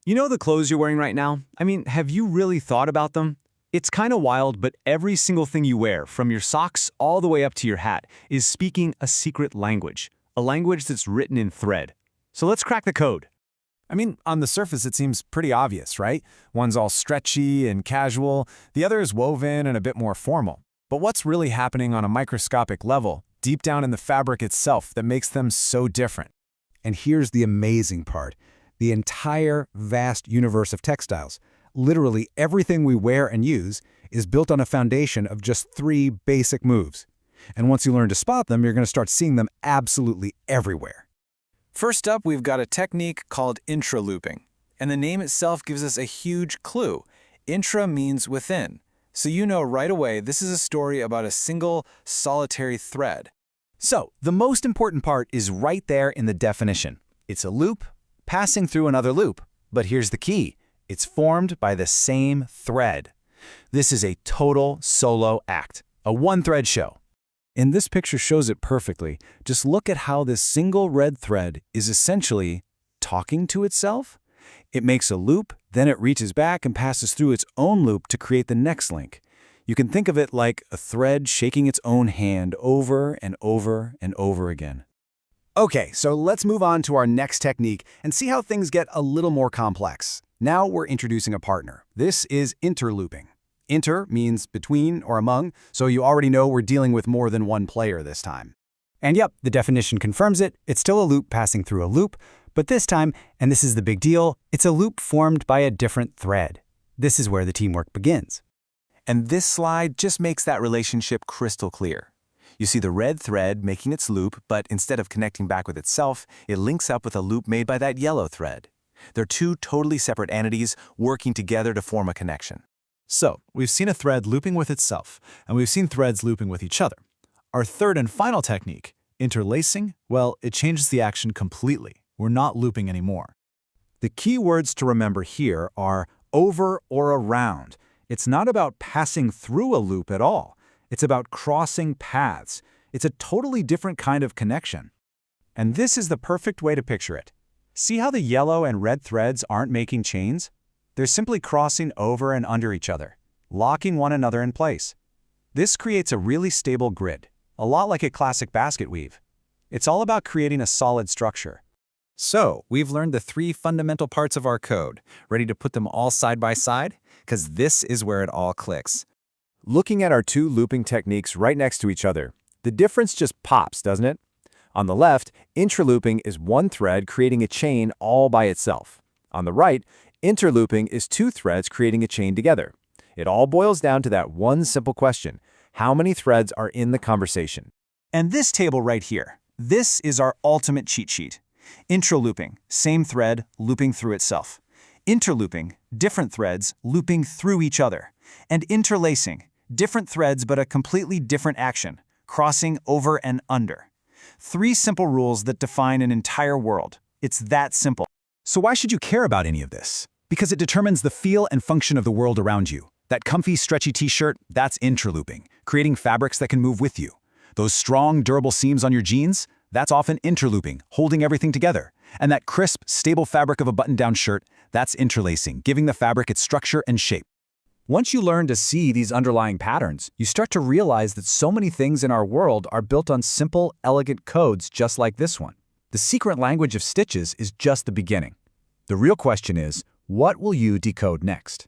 You know the clothes you're wearing right now? I mean, have you really thought about them? It's kind of wild, but every single thing you wear, from your socks all the way up to your hat, is speaking a secret language. A language that's written in thread. So let's crack the code. I mean, on the surface it seems pretty obvious, right? One's all stretchy and casual, the other is woven and a bit more formal. But what's really happening on a microscopic level, deep down in the fabric itself, that makes them so different? And here's the amazing part. The entire vast universe of textiles, literally everything we wear and use, is built on a foundation of just 3 basic moves. And once you learn to spot them, you're going to start seeing them absolutely everywhere. First up, we've got a technique called intralooping. And the name itself gives us a huge clue. Intra means within. So you know right away this is a story about a single, solitary thread. So, the most important part is right there in the definition. It's a loop passing through another loop. But here's the key. It's formed by the same thread. This is a total solo act, a one-thread show. And this picture shows it perfectly. Just look at how this single red thread is essentially talking to itself. It makes a loop, then it reaches back and passes through its own loop to create the next link. You can think of it like a thread shaking its own hand over and over and over again. Okay, so let's move on to our next technique and see how things get a little more complex. Now we're introducing a partner. This is interlooping. Inter means between or among, so you already know we're dealing with more than one player this time. And yep, the definition confirms it. It's still a loop passing through a loop, but this time, and this is the big deal, it's a loop formed by a different thread. This is where the teamwork begins. And this slide just makes that relationship crystal clear. You see the red thread making its loop, but instead of connecting back with itself, it links up with a loop made by that yellow thread. They're 2 totally separate entities working together to form a connection. So, we've seen a thread looping with itself, and we've seen threads looping with each other. Our third and final technique, interlacing, well, it changes the action completely. We're not looping anymore. The key words to remember here are over or around. It's not about passing through a loop at all. It's about crossing paths. It's a totally different kind of connection. And this is the perfect way to picture it. See how the yellow and red threads aren't making chains? They're simply crossing over and under each other, locking one another in place. This creates a really stable grid, a lot like a classic basket weave. It's all about creating a solid structure. So, we've learned the 3 fundamental parts of our code. Ready to put them all side by side? Because this is where it all clicks. Looking at our 2 looping techniques right next to each other, the difference just pops, doesn't it? On the left, intralooping is one thread creating a chain all by itself. On the right, interlooping is 2 threads creating a chain together. It all boils down to that one simple question: how many threads are in the conversation? And this table right here, this is our ultimate cheat sheet. Intralooping, same thread looping through itself. Interlooping, different threads looping through each other. And interlacing, different threads but a completely different action, crossing over and under. 3 simple rules that define an entire world. It's that simple. So why should you care about any of this? Because it determines the feel and function of the world around you. That comfy, stretchy t-shirt, that's interlooping, creating fabrics that can move with you. Those strong, durable seams on your jeans, that's often interlooping, holding everything together. And that crisp, stable fabric of a button-down shirt, that's interlacing, giving the fabric its structure and shape. Once you learn to see these underlying patterns, you start to realize that so many things in our world are built on simple, elegant codes just like this one. The secret language of stitches is just the beginning. The real question is, what will you decode next?